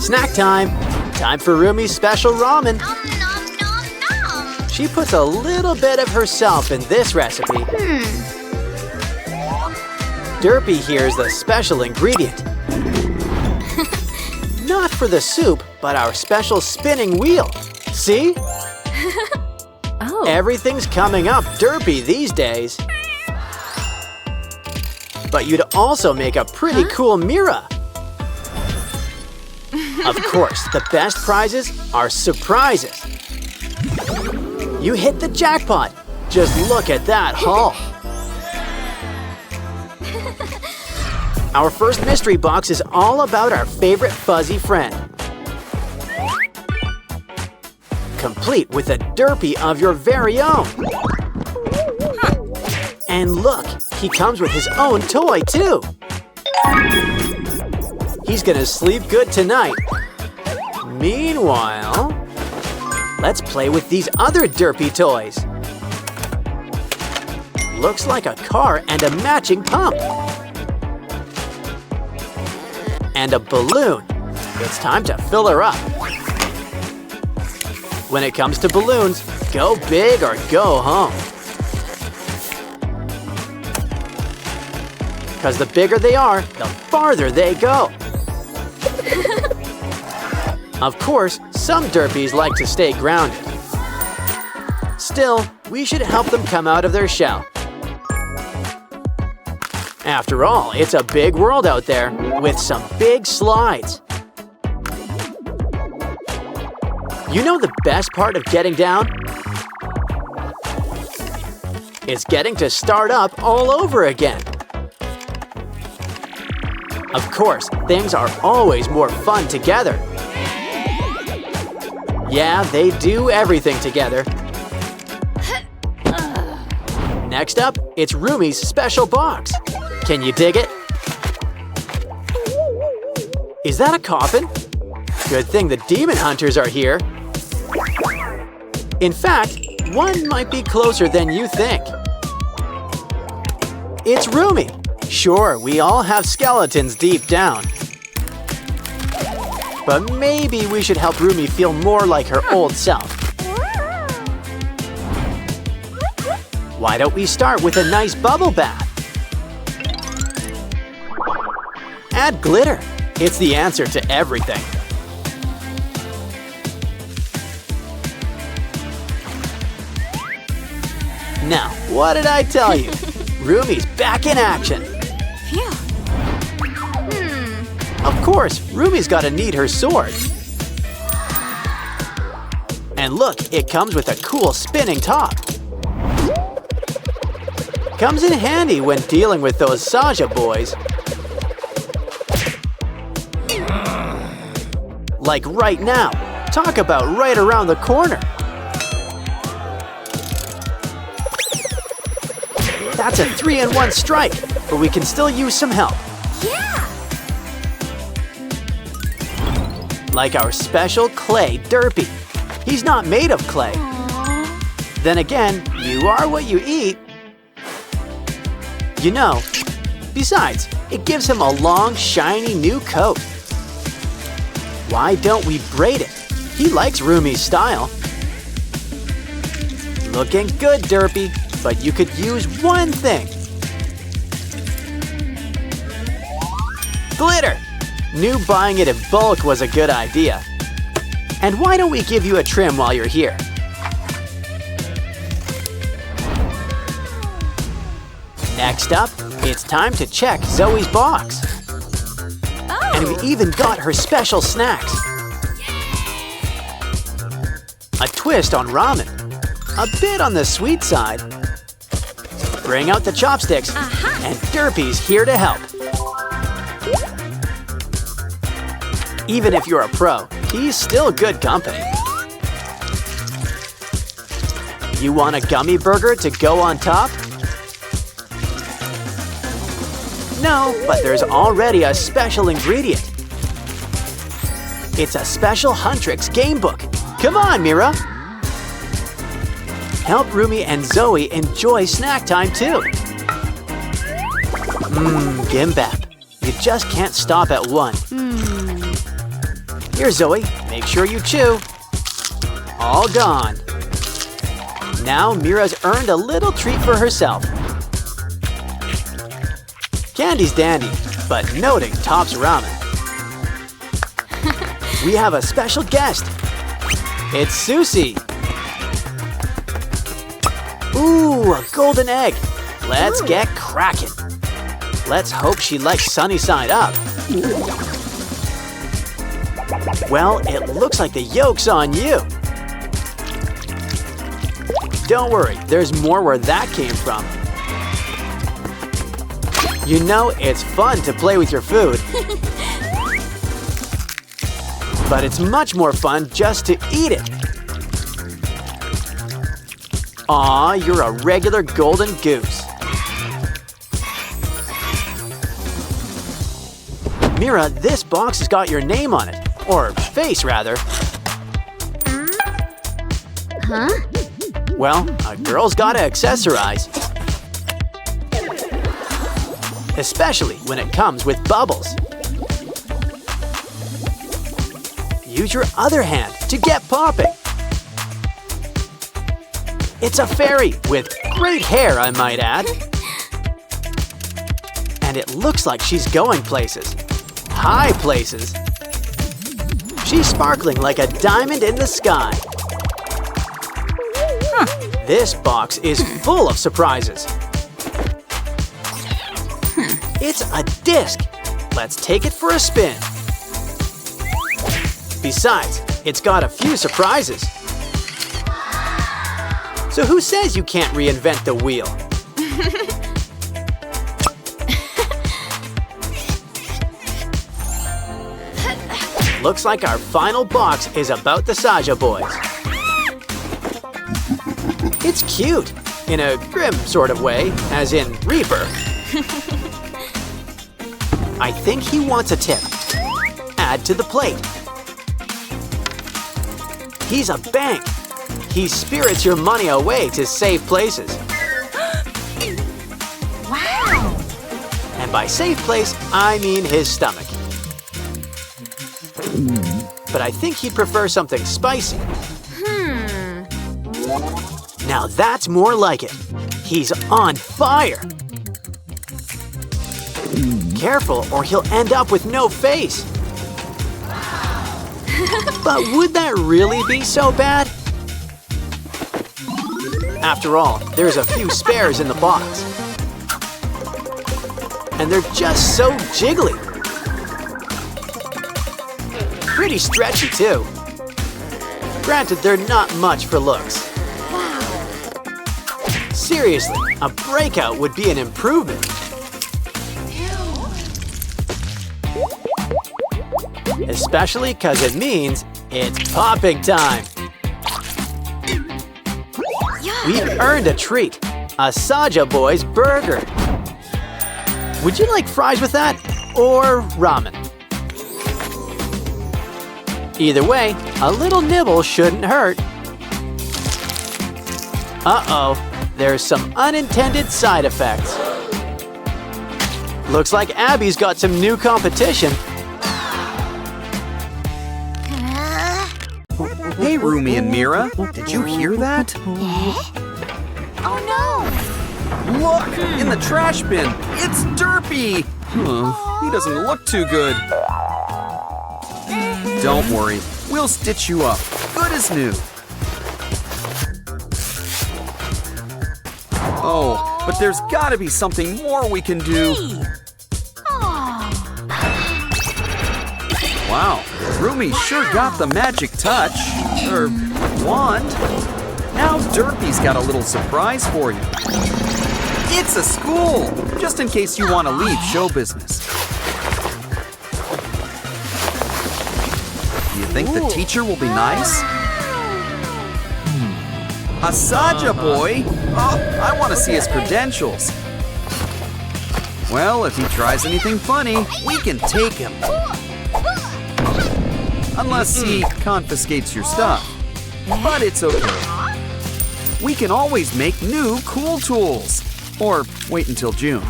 Snack time! Time for Rumi's special ramen. Nom, nom, nom, nom. She puts a little bit of herself in this recipe. Derpy here's the special ingredient. Not for the soup, but our special spinning wheel. See? Oh. Everything's coming up derpy these days. But you'd also make a pretty cool Mira. Of course, the best prizes are surprises. You hit the jackpot. Just look at that haul. Our first mystery box is all about our favorite fuzzy friend. Complete with a derpy of your very own. And look, he comes with his own toy too. He's gonna sleep good tonight. Meanwhile, let's play with these other derpy toys. Looks like a car and a matching pump. And a balloon. It's time to fill her up. When it comes to balloons, go big or go home. Because the bigger they are, the farther they go. Of course, some derpies like to stay grounded. Still, we should help them come out of their shell. After all, it's a big world out there with some big slides. You know the best part of getting down? It's getting to start up all over again. Of course, things are always more fun together. Yeah, they do everything together. Next up, it's Rumi's special box. Can you dig it? Is that a coffin? Good thing the demon hunters are here. In fact, one might be closer than you think. It's Rumi. Sure, we all have skeletons deep down. But maybe we should help Rumi feel more like her old self. Why don't we start with a nice bubble bath? Add glitter. It's the answer to everything. Now, what did I tell you? Rumi's back in action. Phew. Of course, Rumi's gotta need her sword. And look, it comes with a cool spinning top. Comes in handy when dealing with those Saja boys. Like right now. Talk about right around the corner. That's a 3-in-1 strike, but we can still use some help. Yeah. Like our special clay derpy. He's not made of clay. Then again, you are what you eat. You know, besides, it gives him a long, shiny new coat. Why don't we braid it? He likes Rumi's style. Looking good, derpy, but you could use one thing. Glitter! Knew buying it in bulk was a good idea. And why don't we give you a trim while you're here? Next up, it's time to check Zoe's box. Oh. And we even got her special snacks. A twist on ramen. A bit on the sweet side. Bring out the chopsticks, and Derpy's here to help. Even if you're a pro, he's still good company. You want a gummy burger to go on top? No, but there's already a special ingredient. It's a special Huntrix game book. Come on, Mira. Help Rumi and Zoe enjoy snack time too. Gimbap. You just can't stop at one. Here, Zoe, make sure you chew. All gone. Now Mira's earned a little treat for herself. Candy's dandy, but noting tops ramen. We have a special guest. It's Susie. Ooh, a golden egg. Let's get cracking. Let's hope she likes sunny side up. Well, it looks like the yolk's on you. Don't worry, there's more where that came from. You know, it's fun to play with your food. But it's much more fun just to eat it. Aw, you're a regular golden goose. Mira, this box has got your name on it. Or face, rather. Huh? Well, a girl's gotta accessorize. Especially when it comes with bubbles. Use your other hand to get popping. It's a fairy with great hair, I might add. And it looks like she's going places. High places. She's sparkling like a diamond in the sky. This box is full of surprises. It's a disc. Let's take it for a spin. Besides, it's got a few surprises. So who says you can't reinvent the wheel? Looks like our final box is about the Saja boys. It's cute, in a grim sort of way, as in Reaper. I think he wants a tip. Add to the plate. He's a bank. He spirits your money away to safe places. Wow! And by safe place, I mean his stomach. But I think he'd prefer something spicy. Now that's more like it. He's on fire. Careful, or he'll end up with no face. But would that really be so bad? After all, there's a few spares in the box. And they're just so jiggly. Pretty stretchy, too. Granted, they're not much for looks. Seriously, a breakout would be an improvement. Especially because it means it's popping time. We've earned a treat, a Saja Boys burger. Would you like fries with that, or ramen? Either way, a little nibble shouldn't hurt. Uh-oh, there's some unintended side effects. Looks like Abby's got some new competition. Hey, Rumi and Mira, did you hear that? Oh no! Look, in the trash bin, it's Derpy! He doesn't look too good. Don't worry, we'll stitch you up, good as new. Oh, but there's gotta be something more we can do. Wow, Rumi sure got the magic touch, or wand. Now Derpy's got a little surprise for you. It's a school, just in case you want to leave show business. Do you think the teacher will be nice? A Saja boy? Oh, I want to see his credentials. Well, if he tries anything funny, we can take him. Unless he confiscates your stuff. But it's okay. We can always make new cool tools. Or wait until June.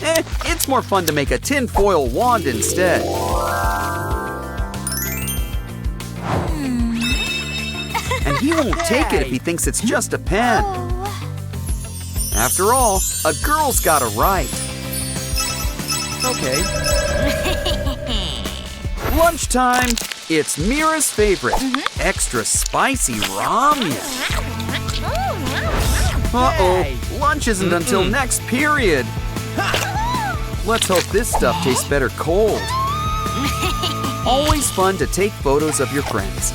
It's more fun to make a tinfoil wand instead. And he won't take it if he thinks it's just a pen. After all, a girl's got a right. Okay. Lunchtime. It's Mira's favorite. Extra spicy ramen. Uh-oh, lunch isn't until next period. Let's hope this stuff tastes better cold. Always fun to take photos of your friends.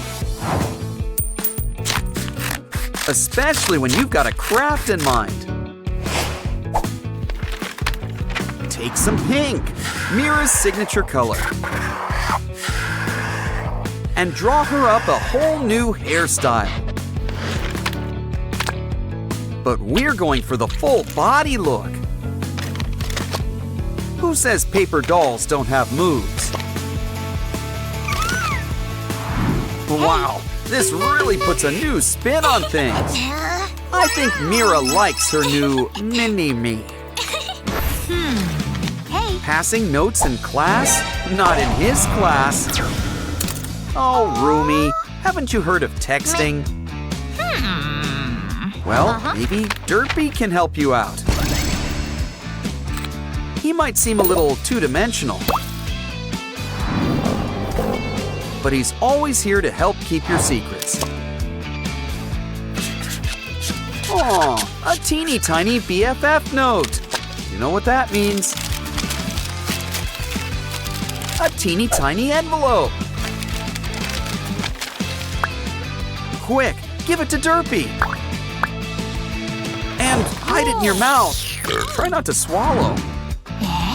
Especially when you've got a craft in mind. Take some pink, Mira's signature color. And draw her up a whole new hairstyle. But we're going for the full body look. Who says paper dolls don't have moves? Wow, this really puts a new spin on things. I think Mira likes her new mini-me. Hey. Passing notes in class? Not in his class. Oh, Rumi, haven't you heard of texting? Well, maybe Derpy can help you out. He might seem a little two-dimensional, but he's always here to help keep your secrets. Aw, a teeny tiny BFF note. You know what that means? A teeny tiny envelope. Quick, give it to Derpy. And hide it in your mouth. Try not to swallow.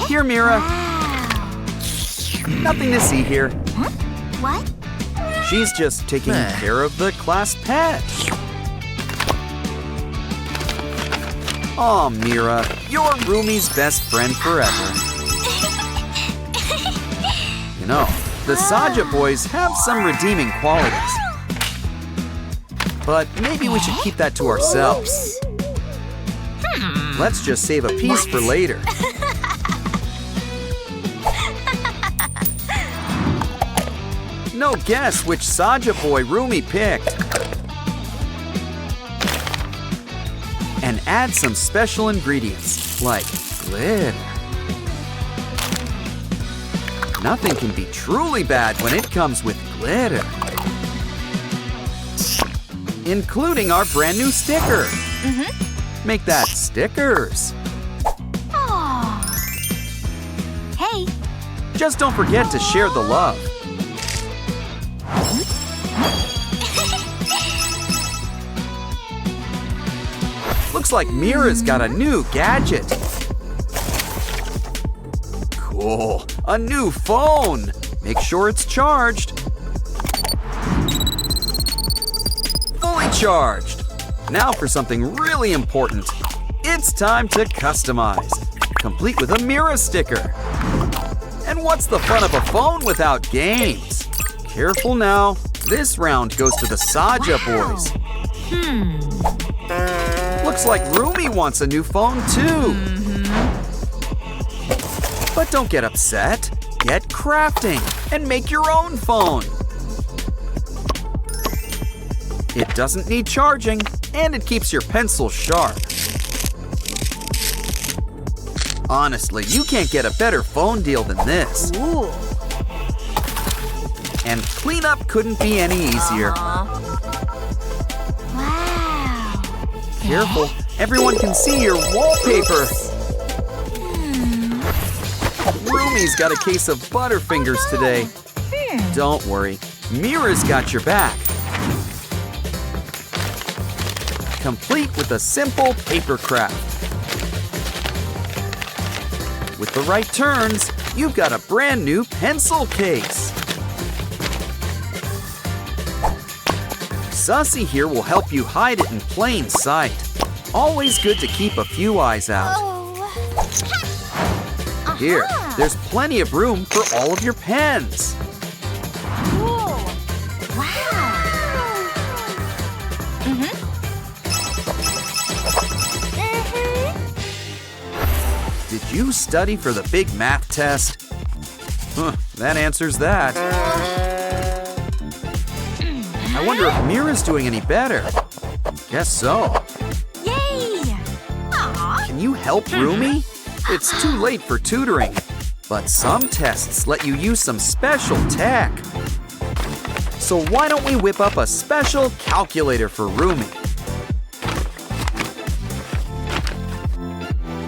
Here, Mira. Nothing to see here. What? She's just taking care of the class pet. Aw, Mira, you're Rumi's best friend forever. You know, the Saja boys have some redeeming qualities. But maybe we should keep that to ourselves. Let's just save a piece for later. No guess which Saja boy Rumi picked. And add some special ingredients, like glitter. Nothing can be truly bad when it comes with glitter. Including our brand new sticker. Make that stickers. Aww. Hey. Just don't forget to share the love. Looks like Mira's got a new gadget. Cool, a new phone. Make sure it's charged. Fully charged. Now for something really important. It's time to customize, complete with a Mira sticker. And what's the fun of a phone without games? Careful now. This round goes to the Saja boys. Looks like Rumi wants a new phone too. But don't get upset. Get crafting and make your own phone. It doesn't need charging, and it keeps your pencil sharp. Honestly, you can't get a better phone deal than this. Ooh. And cleanup couldn't be any easier. Wow. Careful, everyone can see your wallpaper. Rumi's got a case of Butterfingers today. Don't worry, Mira's got your back. Complete with a simple paper craft. With the right turns, you've got a brand new pencil case. Sussy here will help you hide it in plain sight. Always good to keep a few eyes out. Here, there's plenty of room for all of your pens. Cool. Wow. Did you study for the big math test? That answers that. I wonder if Mira's doing any better. Guess so. Yay! Can you help Rumi? It's too late for tutoring, but some tests let you use some special tech. So why don't we whip up a special calculator for Rumi?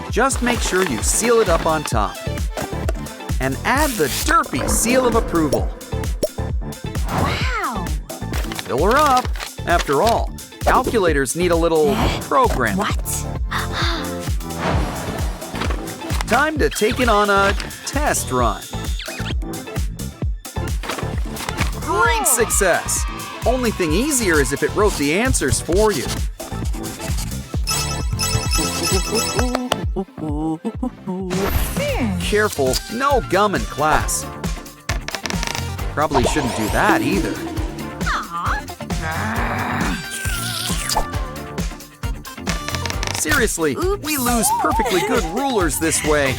Just make sure you seal it up on top. And add the derpy seal of approval. Wow! Fill her up. After all, calculators need a little programming. What? Time to take it on a test run. Great success! Only thing easier is if it wrote the answers for you. Careful, no gum in class. Probably shouldn't do that either. Seriously, we lose perfectly good rulers this way.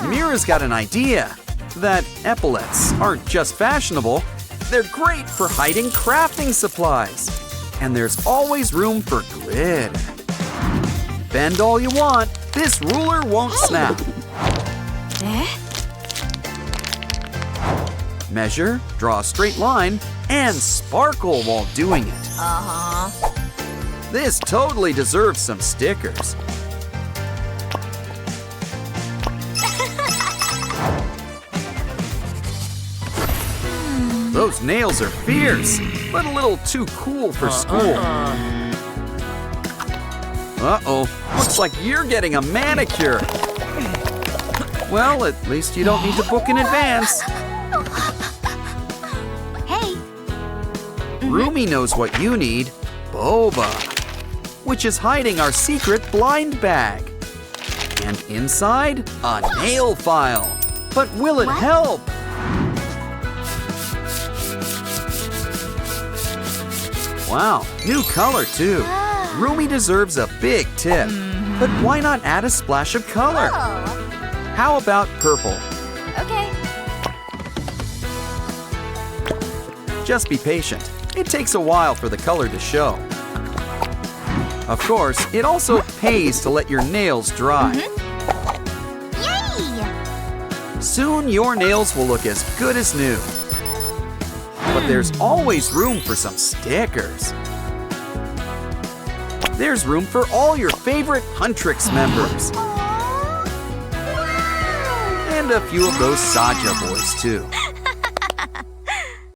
Mira's got an idea that epaulets aren't just fashionable, they're great for hiding crafting supplies. And there's always room for glitter. Bend all you want, this ruler won't snap. Measure, draw a straight line, and sparkle while doing it. This totally deserves some stickers. Those nails are fierce, but a little too cool for school. Uh-oh, looks like you're getting a manicure. Well, at least you don't need to book in advance. Hey! Rumi knows what you need, boba, which is hiding our secret blind bag. And inside, a nail file. But will it help? Wow, new color too. Rumi deserves a big tip. But why not add a splash of color? How about purple? Okay. Just be patient. It takes a while for the color to show. Of course, it also pays to let your nails dry. Yay! Soon your nails will look as good as new. But there's always room for some stickers. There's room for all your favorite Huntrix members. And a few of those Saja boys too.